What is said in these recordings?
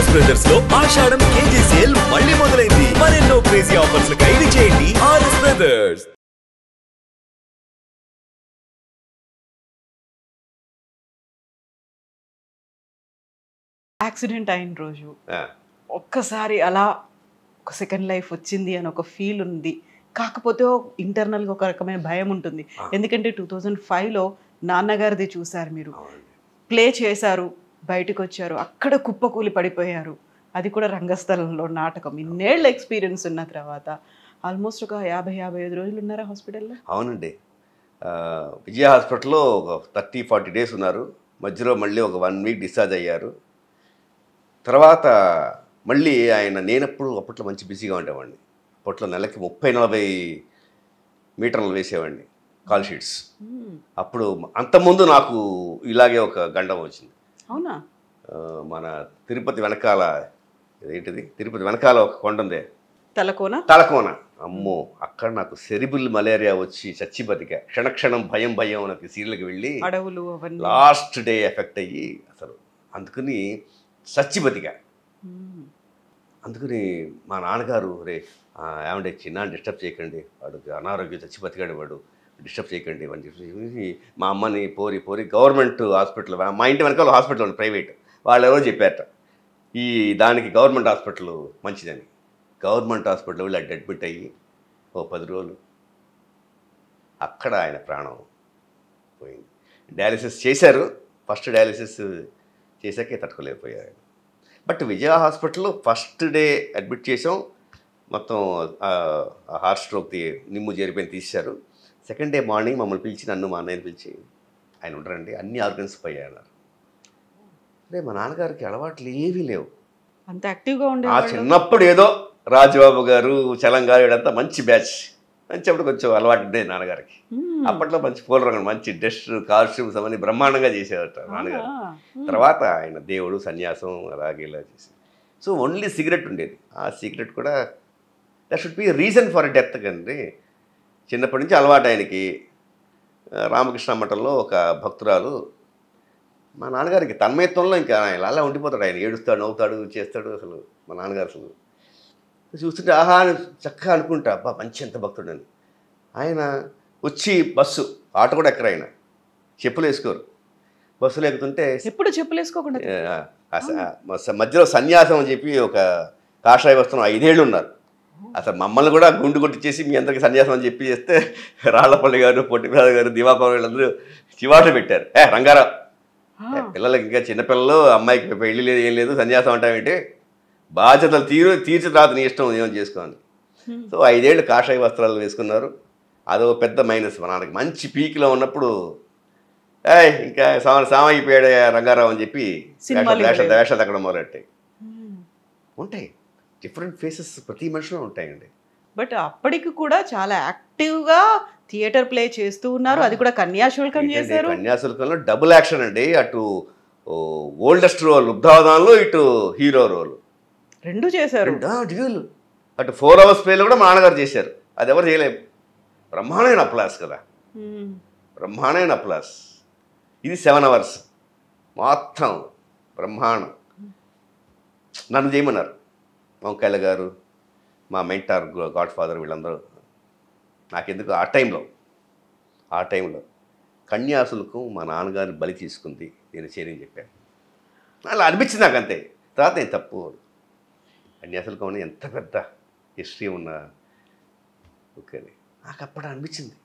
RS brothers లో ఆషాఢం KG sale మళ్ళీ మొదలైంది. మరెన్నో క్రేజీ ఆఫర్స్ ఖైదీ చేయండి ఆర్ఎస్ బ్రదర్స్. యాక్సిడెంట్ అయిన రోజు ఒక్కసారి అలా ఒక సెకండ్ లైఫ్ వచ్చింది అని ఒక ఫీల్ ఉంది. కాకపోతే ఇంటర్నల్గా ఒక రకమైన భయం ఉంటుంది. ఎందుకంటే 2005లో నాన్నగారిది చూశారు, మీరు ప్లే చేశారు, బయటకు వచ్చారు, అక్కడ కుప్పకూలి పడిపోయారు. అది కూడా రంగస్థలంలో నాటకం. ఇన్నేళ్ళ ఎక్స్పీరియన్స్ ఉన్న తర్వాత ఆల్మోస్ట్ ఒక 50-55 రోజులు ఉన్నారా హాస్పిటల్లో? అవునండి. విజయ హాస్పిటల్లో ఒక 30-40 డేస్ ఉన్నారు. మధ్యలో మళ్ళీ ఒక 1 వీక్ డిశ్చార్జ్ అయ్యారు. తర్వాత మళ్ళీ ఆయన అప్పట్లో మంచి బిజీగా ఉండేవాడిని. అప్పట్లో నెలకి 30-40 మీటర్లు వేసేవాడిని కాల్ షీట్స్. అప్పుడు అంతకుముందు నాకు ఇలాగే ఒక గండం వచ్చింది. అవునా? మన తిరుపతి వెనకాల ఒక కొండ ఉంది, తలకోన. అమ్మో, అక్కడ నాకు సెరిబుల్ మలేరియా వచ్చి చచ్చి బతికా. క్షణక్షణం భయం నాకు సీరియల్కి వెళ్ళి అడవులు లాస్ట్ డే ఎఫెక్ట్ అయ్యి అసలు అందుకని చచ్చి బతికా. అందుకని మా నాన్నగారు, రే ఏమంటే చిన్న డిస్టర్బ్ చేయకండి, వాడికి అనారోగ్యం చచ్చి బతికాడు, వాడు డిస్టర్బ్ చేయకండి అని చెప్పి మా అమ్మని పోరి గవర్నమెంట్ హాస్పిటల్, మా ఇంటి వెనకాల హాస్పిటల్ ఉంది ప్రైవేట్, వాళ్ళు ఎవరో చెప్పారట దానికి గవర్నమెంట్ హాస్పిటల్ మంచిదని. గవర్నమెంట్ హాస్పిటల్ వెళ్ళి అడ్మిట్ అయ్యి 10 రోజులు అక్కడ ఆయన ప్రాణం పోయింది. డయాలిసిస్ చేశారు. ఫస్ట్ డయాలిసిస్ చేశాకే తట్టుకోలేకపోయారు. బట్ విజయ హాస్పిటల్లో ఫస్ట్ డే అడ్మిట్ చేసాం, మొత్తం హార్ట్ స్ట్రోక్ నిమ్ము చేరిపోయిన తీశారు. సెకండ్ డే మార్నింగ్ మమ్మల్ని పిలిచి, నన్ను మా అన్నయ్యని పిలిచి, ఆయన ఉండరండి అన్ని ఆర్గన్స్ పోయాయి అన్నారు. అదే మా నాన్నగారికి అలవాట్లు ఏవీ లేవు, అంత యాక్టివ్గా ఉండే. చిన్నప్పుడు ఏదో రాజబాబు గారు, చలం గారు ఇదంతా మంచి బ్యాచ్, మంచిప్పుడు కొంచెం అలవాటు ఉండేది నాన్నగారికి. అప్పట్లో మంచి పూలరంగం, మంచి డ్రెస్, కాస్ట్యూమ్స్ అవన్నీ బ్రహ్మాండంగా చేసేవారు నాన్నగారు. తర్వాత ఆయన దేవుడు, సన్యాసం అలాగే ఇలా చేసి. సో ఓన్లీ సిగరెట్ ఉండేది. ఆ సిగరెట్ కూడా that should be reason for death కండి. చిన్నప్పటి నుంచి అలవాటు ఆయనకి. రామకృష్ణ మఠంలో ఒక భక్తురాలు మా నాన్నగారికి తన్మయత్వంలో ఇంకా ఆయన అలా ఉండిపోతాడు. ఆయన ఏడుస్తాడు, నవ్వుతాడు, చేస్తాడు. అసలు మా నాన్నగారు అసలు చూస్తుంటే ఆహా చక్కగా అనుకుంటా, అబ్బా మంచి ఎంత భక్తుడని. ఆయన వచ్చి బస్సు, ఆటో కూడా ఎక్కరు, ఆయన చెప్పులు వేసుకోరు. బస్సులు ఎక్కుతుంటే ఎప్పుడు చెప్పులు వేసుకోకుండా మధ్యలో సన్యాసం అని చెప్పి ఒక కాషాయ వస్త్రం 5 ఏళ్ళు ఉన్నారు. అసలు మమ్మల్ని కూడా గుండు కొట్టించేసి మీ అందరికీ సన్యాసం అని చెప్పి చేస్తే రాళ్లపల్లి గారు, పొట్టిప్రసాద్ గారు, దివాకర్ వీళ్ళందరూ చివాట్లు పెట్టారు. రంగారావు, పిల్లలకి ఇంకా చిన్నపిల్లలు, అమ్మాయికి పెళ్లి లేదు, ఏం లేదు, సన్యాసం అంటావేంటి, బాధ్యతలు తీర్చి తర్వాత నీ ఇష్టం ఏమో చేసుకోవాలి. సో 5 ఏళ్ళు కాషాయ వస్త్రాలు వేసుకున్నారు. అదో పెద్ద మైనస్ మా నాన్నకి. మంచి పీక్లో ఉన్నప్పుడు ఇంకా సామైపోయాడు రంగారావు అని చెప్పి వేషాలు తగ్గడం మొదలెట్టాయి. ఉంటాయి డిఫరెంట్ ఫేసెస్ ప్రతి మనిషిలో ఉంటాయండి. బట్ అప్పటికి కూడా చాలా యాక్టివ్గా థియేటర్ ప్లే చేస్తూ ఉన్నారు. అది కూడా కన్యాశుల్కం చేశారు. కన్యాశుల్కంలో డబుల్ యాక్షన్ అండి. అటు ఓల్డెస్ట్ రోల్ లుబ్ధావధాన్లో, ఇటు హీరో రోల్ రెండు చేశారు. డ్యూల్. అటు 4 hours ప్లేలో కూడా మా నాన్నగారు చేశారు. అది ఎవరు చేయలేము. బ్రహ్మాండమైన అప్లాస్ కదా, బ్రహ్మాండమైన అప్లాస్. ఇది 7 hours మొత్తం బ్రహ్మాండం. నన్ను చేయమన్నారు వంకాయల గారు, మా మెంటార్, గాడ్ ఫాదర్, వీళ్ళందరూ. నాకెందుకు ఆ టైంలో కన్యాశుల్కం మా నాన్నగారిని బలి తీసుకుంది, నేను చేయని చెప్పాను. అలా అనిపించింది నాకు, అంతే. తర్వాత నేను తప్పు. కన్యాశుల్కం అని ఎంత పెద్ద హిస్టరీ ఉన్న ఓకే అని నాకు అప్పుడు అనిపించింది,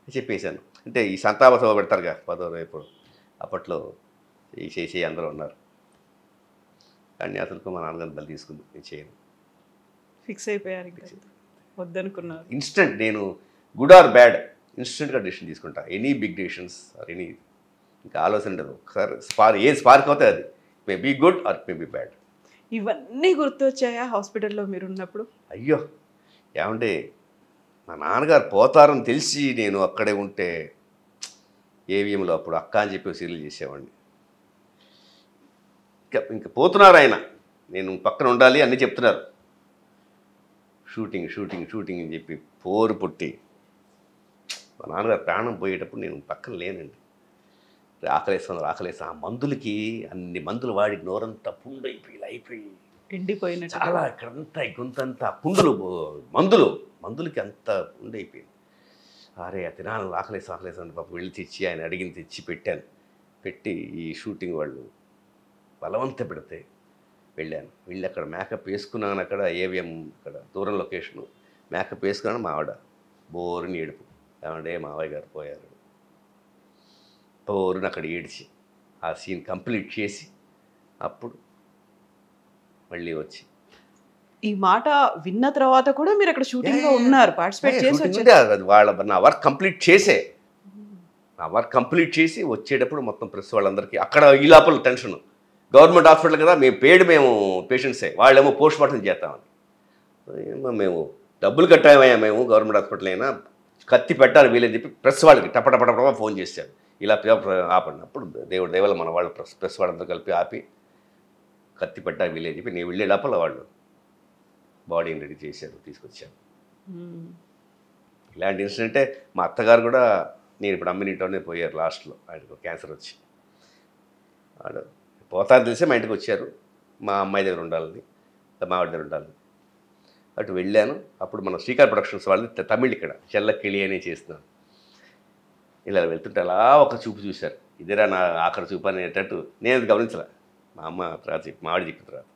చెప్పేశాను. అంటే ఈ సంతాప సభ పెడతారుగా 10వ రేపు, అప్పట్లో ఈ చేసి అందరూ ఉన్నారు. కన్యాశుల్కం మా నాన్నగారిని బలి తీసుకుంది, నేను చేయను. ఫిక్స్ అయిపోయారు, వద్దనుకున్నారు. ఇన్స్టెంట్, నేను గుడ్ ఆర్ బ్యాడ్ ఇన్స్టెంట్గా డెసిషన్ తీసుకుంటా. Any big decisions or any, ఇంకా ఆలోచన ఉండదు. ఒకసారి ఏది స్పార్క్ అవుతుంది, అది maybe good or maybe bad. ఇవన్నీ గుర్తొచ్చాయా హాస్పిటల్లో మీరు ఉన్నప్పుడు? అయ్యో ఏమంటే, మా నాన్నగారు పోతారని తెలిసి నేను అక్కడే ఉంటే ఏవిఎంలో అప్పుడు అక్క అని చెప్పి సీరియల్ చేసేవాడిని. ఇంకా పోతున్నారు ఆయన, నేను పక్కన ఉండాలి అన్నీ చెప్తున్నారు. షూటింగ్ అని చెప్పి పోరు పుట్టి మా నాన్నగారు ప్రాణం పోయేటప్పుడు నేను పక్కన లేనండి. ఆకలేస్తాను. ఆ మందులకి అన్ని మందులు వాడి నోరంతా పుండు అయిపోయి ఎండిపోయినట్టు. చాలా ఇక్కడంతా గొంతంతా మందులకి అంత పుండు అయిపోయింది. అరే తినాలని ఆకలేసాను పాపం వెళ్ళి తెచ్చి ఆయన అడిగింది తెచ్చి పెట్టి ఈ షూటింగ్ వాళ్ళు బలవంత పెడితే వెళ్ళి అక్కడ మేకప్ వేసుకున్నాను. అక్కడ ఏవిఎం అక్కడ దూరం లొకేషను మేకప్ వేసుకున్నాను. మా ఆవిడ బోరుని ఏడుపు, ఏమంటే మావయ్య గారు పోయారు. బోరుని అక్కడ ఏడిచి ఆ సీన్ కంప్లీట్ చేసి అప్పుడు మళ్ళీ వచ్చి ఈ మాట విన్న తర్వాత కూడా మీరు అక్కడ షూటింగ్ లో ఉన్నారు, పార్టిసిపేట్ చేసి వచ్చారు. అది నా వర్క్ కంప్లీట్ చేసి వచ్చేటప్పుడు మొత్తం ప్రెస్ వాళ్ళందరికీ అక్కడ ఈ లోపల టెన్షన్. గవర్నమెంట్ హాస్పిటల్ కదా, మేము పేషెంట్సే, వాళ్ళేమో పోస్ట్ మార్టం చేస్తామని. మేము డబ్బులు కట్టామయ్యా, మేము గవర్నమెంట్ హాస్పిటల్ అయినా కత్తి పెట్టాలి వీలని చెప్పి ప్రెస్ వాళ్ళకి టపటపటపట ఫోన్ చేశారు, ఇలా ఆపండి. అప్పుడు దేవుడు దేవాల మన వాళ్ళు ప్రెస్ వాళ్ళందరూ కలిపి ఆపి కత్తి పెట్టాలి వీలని చెప్పి నేను వెళ్ళే లోపల వాళ్ళు బాడీని రెడీ చేశారు, తీసుకొచ్చారు. ఇలాంటి ఇన్సిడెంటే మా అత్తగారు కూడా నేను ఇప్పుడు అమ్మినింటోనే పోయారు లాస్ట్లో, ఆయనకు క్యాన్సర్ వచ్చి. వాడు పోతారు తెలిసే మా ఇంటికి వచ్చారు, మా అమ్మాయి దగ్గర ఉండాలని, మా ఆవిడ దగ్గర ఉండాలని. అటు వెళ్ళాను. అప్పుడు మన శ్రీకార్ ప్రొడక్షన్స్ వాళ్ళది తమిళ్ ఇక్కడ చెల్లకిళి అనే చేస్తున్నాను. ఇలా వెళ్తుంటే అలా ఒక చూపు చూశారు, ఇదేరా నా ఆఖరి చూపు అనేటట్టు. నేను అది గమనించలే, మా అమ్మ తర్వాత మా ఆవిడ చెప్పిన తర్వాత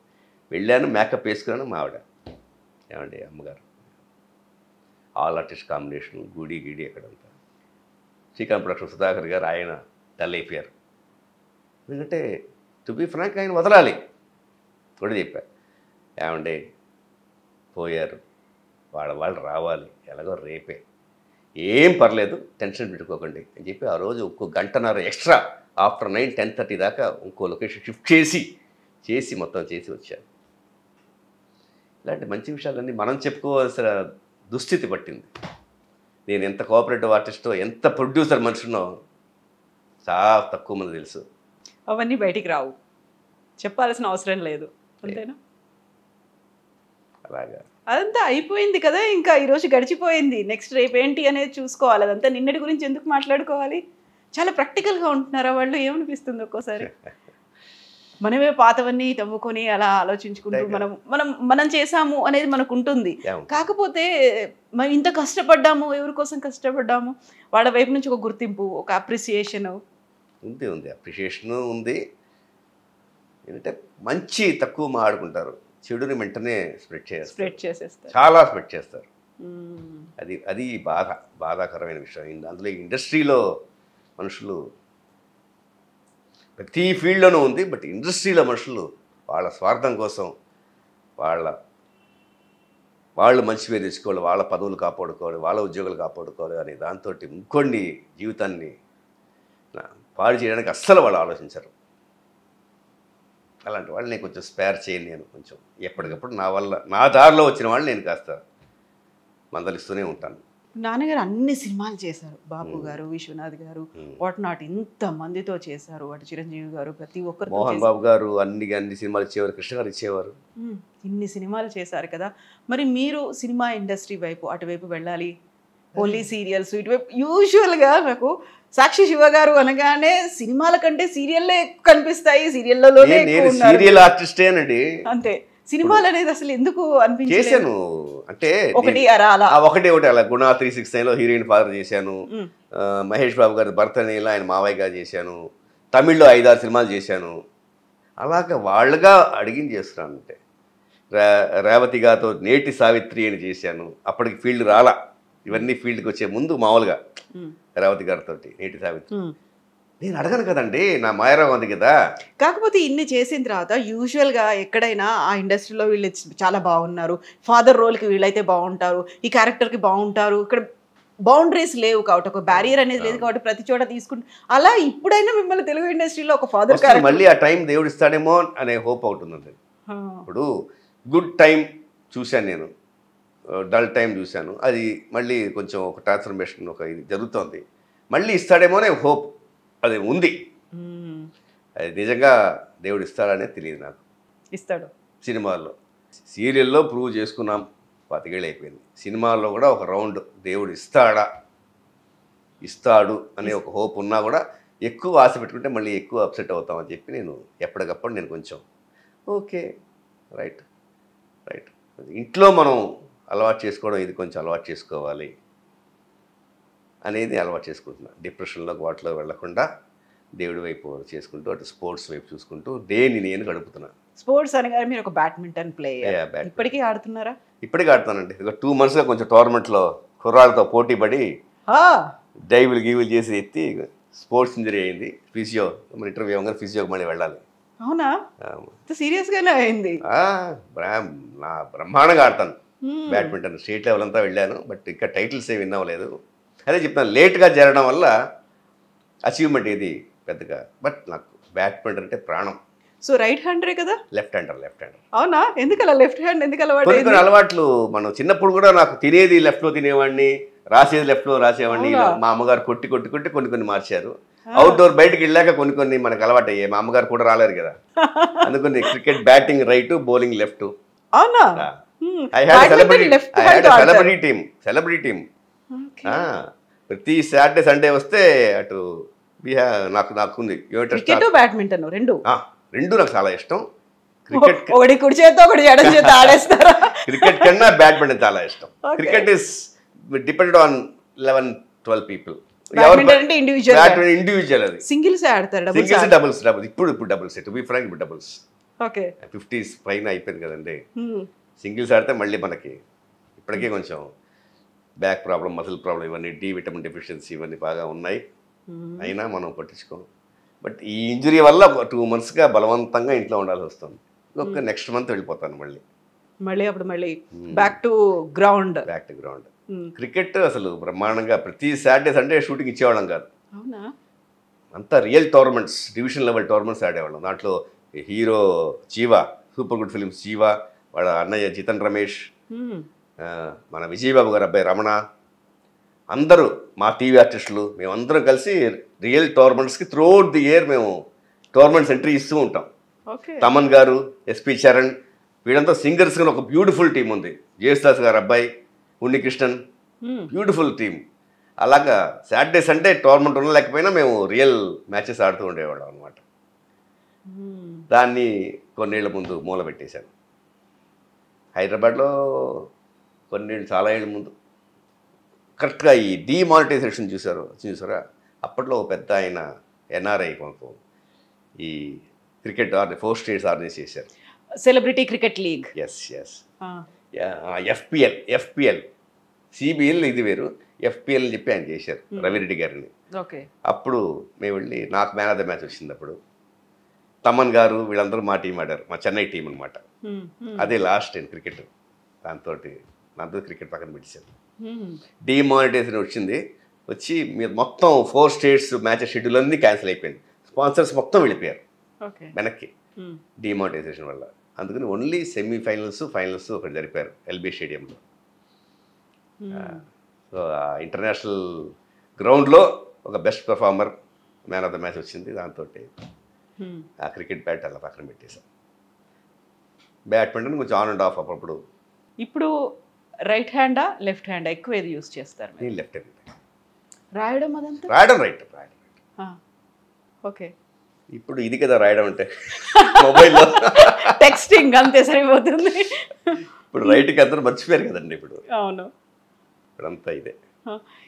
వెళ్ళాను. మేకప్ వేసుకున్నాను. మా ఆవిడ ఏమండి అమ్మగారు ఆల్ ఆర్టిస్ట్ కాంబినేషన్ గీడి ఎక్కడంతా. శ్రీకాంత్ ప్రొడక్షన్ సుధాకర్ గారు ఆయన డల్ అయిపోయారు. ఎందుకంటే టు బీ ఫ్రాంక్ ఆయన వదలాలి కూడా చెప్పారు. ఏమండి పోయారు, వాళ్ళు రావాలి ఎలాగో రేపే, ఏం పర్లేదు టెన్షన్ పెట్టుకోకండి అని చెప్పి ఆ రోజు ఇంకో గంటన్నర ఎక్స్ట్రా ఆఫ్టర్ 9, 10:30 దాకా ఇంకో లొకేషన్ షిఫ్ట్ చేసి మొత్తం చేసి వచ్చాను. ఇలాంటి మంచి విషయాలన్నీ మనం చెప్పుకోవాల్సిన దుస్థితి పట్టింది. నేను ఎంత కోఆపరేటివ్ ఆర్టిస్టో, ఎంత ప్రొడ్యూసర్ మనుషునో చాలా తక్కువ మంది తెలుసు. అవన్నీ బయటికి రావు, చెప్పాల్సిన అవసరం లేదు, అంతేనా? అలాగా అదంతా అయిపోయింది కదా, ఇంకా ఈరోజు గడిచిపోయింది, నెక్స్ట్ రేపు ఏంటి అనేది చూసుకోవాలి. అదంతా నిన్నటి గురించి ఎందుకు మాట్లాడుకోవాలి? చాలా ప్రాక్టికల్గా ఉంటున్నారా వాళ్ళు? ఏమనిపిస్తుంది ఒక్కోసారి? మనమే పాతవన్నీ తవ్వుకొని అలా ఆలోచించుకుంటూ మనం చేసాము అనేది మనకు ఉంటుంది. కాకపోతే మనం ఇంత కష్టపడ్డాము, ఎవరి కోసం కష్టపడ్డాము, వాళ్ళ వైపు నుంచి ఒక గుర్తింపు, ఒక అప్రిసియేషన్ ఉంది. అప్రిషియేషను ఉంది. ఏంటంటే మంచి తక్కువ మాట్లాడుకుంటారు, చెడుని వెంటనే స్ప్రెడ్ చేసేస్తారు, చాలా స్ప్రెడ్ చేస్తారు. అది బాధాకరమైన విషయం. అందులో ఇండస్ట్రీలో మనుషులు ప్రతి ఫీల్డ్లోనూ ఉంది, బట్ ఇండస్ట్రీలో మనుషులు వాళ్ళ స్వార్థం కోసం వాళ్ళు మంచి పేరు తెచ్చుకోవాలి, వాళ్ళ పదవులు కాపాడుకోవాలి, వాళ్ళ ఉద్యోగాలు కాపాడుకోవాలి అని దాంతో ఇంకొన్ని జీవితాన్ని పాడు చేయడానికి అస్సలు వాళ్ళు ఆలోచించరు. అలాంటి వాళ్ళు నేను కొంచెం స్పేర్ చేయను. నేను కొంచెం ఎప్పటికప్పుడు నా దారిలో వచ్చిన వాళ్ళు నేను కాస్త మందలిస్తూనే ఉంటాను. నాన్నగారు అన్ని సినిమాలు చేశారు, బాపు గారు, విశ్వనాథ్ గారు, వాట్ నాట్, ఇంత మందితో చేశారు. అటు చిరంజీవి గారు, ప్రతి ఒక్కరు, మోహన్ బాబు గారు అన్ని సినిమాలు ఇచ్చేవారు, కృష్ణ గారు ఇచ్చేవారు. ఇన్ని సినిమాలు చేశారు కదా. మరి మీరు సినిమా ఇండస్ట్రీ వైపు అటువైపు వెళ్ళాలి, ఓన్లీ సీరియల్స్ ఇటువైపు. యూజువల్గా నాకు సాక్షి శివ గారు అనగానే సినిమాల కంటే సీరియల్లే కనిపిస్తాయి, సీరియల్లోనే సీరియల్ ఆర్టిస్టేనండి అంతే. సినిమాలు అనేది అసలు ఎందుకు చేశాను అంటే ఒకటి అలా గుణ 369లో హీరోయిన్ ఫాదర్ చేశాను, మహేష్ బాబు గారి భర్తనీలో ఆయన మావయ్య గారు చేశాను, తమిళ్లో 5-6 సినిమాలు చేశాను. అలాగా వాళ్ళుగా అడిగింది చేస్తున్నాను. అంటే రేవతి గారితో నేటి సావిత్రి అని చేశాను, అప్పటికి ఫీల్డ్ రాలా. ఇవన్నీ ఫీల్డ్కి వచ్చే ముందు మామూలుగా రేవతి గారితో నేటి సావిత్రి నేను అడగను కదండి, నా మాయరావు ఉంది కదా. కాకపోతే ఇన్ని చేసిన తర్వాత యూజువల్గా ఎక్కడైనా ఆ ఇండస్ట్రీలో వీళ్ళు చాలా బాగున్నారు, ఫాదర్ రోల్కి వీళ్ళైతే బాగుంటారు, ఈ క్యారెక్టర్కి బాగుంటారు, ఇక్కడ బౌండరీస్ లేవు కాబట్టి, ఒక బ్యారియర్ అనేది లేదు కాబట్టి ప్రతి చోట తీసుకుంటూ, అలా ఇప్పుడైనా మిమ్మల్ని తెలుగు ఇండస్ట్రీలో ఒక ఫాదర్ క్యారెక్టర్ మళ్ళీ ఆ టైం దేవుడు ఇస్తాడేమో అనే హోప్ అవుతుంది. ఇప్పుడు గుడ్ టైం చూశాను నేను, డల్ టైం చూశాను, అది మళ్ళీ కొంచెం ఒక ట్రాన్స్ఫర్మేషన్ ఒక ఇది జరుగుతుంది, మళ్ళీ ఇస్తాడేమో అనే హోప్ అది ఉంది. అది నిజంగా దేవుడు ఇస్తాడనే తెలియదు నాకు. ఇస్తాడు. సినిమాల్లో సీరియల్లో ప్రూవ్ చేసుకున్నాం, 25 ఏళ్ళు అయిపోయింది. సినిమాల్లో కూడా ఒక రౌండ్ దేవుడు ఇస్తాడు అనే ఒక హోప్ ఉన్నా కూడా ఎక్కువ ఆశ పెట్టుకుంటే మళ్ళీ ఎక్కువ అప్సెట్ అవుతామని చెప్పి నేను ఎప్పటికప్పుడు నేను కొంచెం ఓకే రైట్ రైట్ ఇంట్లో మనం అలవాటు చేసుకోవడం ఇది కొంచెం అలవాటు చేసుకోవాలి అనేది అలవాటు చేసుకుంటున్నాను. డిప్రెషన్లోకి వాటిలో వెళ్లకుండా దేవుడి వైపు చేసుకుంటూ అటు స్పోర్ట్స్ వైపు చూసుకుంటూ నేను గడుపుతున్నాను. స్పోర్ట్స్ అనగానే మీరు ఒక బ్యాడ్మింటన్ ప్లేయర్, ఇప్పటికీ ఆడుతున్నారా? ఇప్పటికీ ఆడుతానండి. ఇక 2 monthsగా కొంచెం టోర్నమెంట్లో కుర్రాళ్ళతో పోటీ పడి డైవులు గీవులు చేసి ఎత్తి స్పోర్ట్స్ ఇంజరీ అయింది. ఫిజియో మన ఇంటర్వ్యూ అవ్వగానే ఫిజియోకి మళ్ళీ వెళ్ళాలి. అవునా? సీరియస్గానే అయింది? నా బ్రహ్మాండంగా ఆడతాను బ్యాడ్మింటన్. స్టేట్ లెవెల్ అంతా వెళ్ళాను, బట్ ఇంకా టైటిల్స్ ఏమి విన్నవలేదు. అదే చెప్తాను, లేట్గా జరగడం వల్ల అచీవ్మెంట్ ఇది పెద్దగా. బట్ నాకు బ్యాడ్మింటన్ అంటే ప్రాణం. సో రైట్ హ్యాండరే కదా? Left hander. అవునా? ఎందుకలా లెఫ్ట్ హ్యాండ్ ఎందుకు అలవాటు? కొన్ని అలవాట్లు మనం చిన్నప్పుడు కూడా నాకు తినేది లెఫ్ట్లో తినేవాడిని, రాసేది లెఫ్ట్లో రాసేవాడిని. మా అమ్మగారు కొట్టి కొన్ని మార్చారు. అవుట్డోర్ బయటకు వెళ్ళాక కొన్ని మనకు అలవాటు అయ్యాయి. మా అమ్మగారు కూడా రాలేరు కదా, అందుకని cricket batting right, bowling left. అవునా? I had celebrity team. ప్రతి సాటర్డే సండే వస్తే అటు నాకుంది బ్యాడ్మింటన్ రెండు నాకు చాలా ఇష్టం. క్రికెట్ ఒకటి కుడి చేత్తో ఒకటి ఎడమ చేత్తో ఆడేస్తారా? క్రికెట్ కన్నా బ్యాడ్మింటన్ చాలా ఇష్టం. Cricket is depended on 11-12 people. Individual అది. సింగిల్స్ ఆడతారు? డబుల్స్ ఇప్పుడు డబుల్స్. టు బి ఫ్రాంక్ ఇప్పుడు డబుల్స్. ఓకే, 50s పైన అయిపోయింది కదండి. సింగిల్స్ ఆడితే మళ్ళీ మనకి ఇప్పటికే కొంచెం బ్యాక్ ప్రాబ్లం, మసిల్ ప్రాబ్లం, ఇవన్నీ డి విటమిన్ డెఫిషియన్సీ ఇవన్నీ బాగా ఉన్నాయి. అయినా మనం పట్టించుకోం. బట్ ఈ ఇంజరీ వల్ల ఒక 2 monthsగా బలవంతంగా ఇంట్లో ఉండాల్సి వస్తుంది. నెక్స్ట్ మంత్ వెళ్ళిపోతాను మళ్ళీ బ్యాక్ టు గ్రౌండ్. క్రికెట్ అసలు బ్రహ్మాండంగా ప్రతి సాటర్డే సండే షూటింగ్ ఇచ్చేవాళ్ళం కాదు. అంతా real tournaments, division level tournaments ఆడేవాళ్ళం. దాంట్లో హీరో జీవా, సూపర్ గుడ్ ఫిలిమ్స్ జీవా, వాళ్ళ అన్నయ్య జితన్ రమేష్, మన విజయబాబు గారు అబ్బాయి రమణ, అందరూ మా టీవీ ఆర్టిస్టులు, మేమందరం కలిసి రియల్ టోర్నమెంట్స్కి త్రూఅవుట్ ది ఇయర్ మేము టోర్నమెంట్స్ ఎంట్రీ ఇస్తూ ఉంటాం. తమన్ గారు, ఎస్పి చరణ్, వీళ్ళంతా సింగర్స్ గా ఒక బ్యూటిఫుల్ టీం ఉంది. జేసుదాస్ గారు అబ్బాయి ఉన్నికృష్ణన్, బ్యూటిఫుల్ టీం. అలాగా సాటర్డే సండే టోర్నమెంట్ ఉండలేకపోయినా మేము రియల్ మ్యాచెస్ ఆడుతూ ఉండేవాళ్ళం అనమాట. దాన్ని కొన్నేళ్ల ముందు మూల పెట్టేశాను. హైదరాబాద్లో కొన్నేళ్ళు, చాలా ఏళ్ళ ముందు కరెక్ట్గా ఈ డిమానిటైజేషన్ చూసారా? అప్పట్లో పెద్ద ఆయన ఎన్ఆర్ఐ కొనుక్కో ఈ క్రికెట్ 4 states ఆర్గనైజ్ చేశారు. Celebrity cricket league. Yes FPL CBL ఇది వేరు, ఎఫ్పిఎల్ అని చెప్పి ఆయన చేశారు రవిరెడ్డి గారిని. అప్పుడు మేము వెళ్ళి నాకు మ్యాన్ ఆఫ్ ద మ్యాచ్ వచ్చింది. అప్పుడు తమన్ గారు వీళ్ళందరూ మా టీం ఆడారు, మా చెన్నై టీం అనమాట. అదే లాస్ట్ టైం క్రికెట్. దాంతో క్రికెట్ పక్కన పెట్టేశారు. డిమానిటైజేషన్ వచ్చి మీరు మొత్తం 4 states మ్యాచెస్ షెడ్యూల్ అన్నీ క్యాన్సిల్ అయిపోయింది. స్పాన్సర్స్ మొత్తం వెళ్ళిపోయారు వెనక్కి డిమానిటైజేషన్ వల్ల. అందుకని ఓన్లీ సెమీఫైనల్స్, ఫైనల్స్ ఒకటి జరిపారు ఎల్బీ స్టేడియంలో. సో ఇంటర్నేషనల్ గ్రౌండ్లో ఒక best performer, man of the match వచ్చింది. దాంతో ఆ క్రికెట్ బ్యాట్ అలా పక్కన పెట్టేశాం. బ్యాడ్మింటన్ కొంచెం ఆన్ అండ్ ఆఫ్ అప్పుడు. ఇప్పుడు రైట్ హ్యాండా లెఫ్ట్ హ్యాండా ఎక్కువ ఏది యూస్ చేస్తారు? నేను లెఫ్ట్ హ్యాండ్. రాయడం రైట్. ఓకే. ఇప్పుడు ఇది కదా రాయడం అంటే, మొబైల్లో టెక్స్టింగ్ అంతే సరిపోతుంది. ఇప్పుడు రైట్కి అందరూ మర్చిపోయారు కదండి ఇప్పుడు. అవును, ఇప్పుడంతా ఇదే.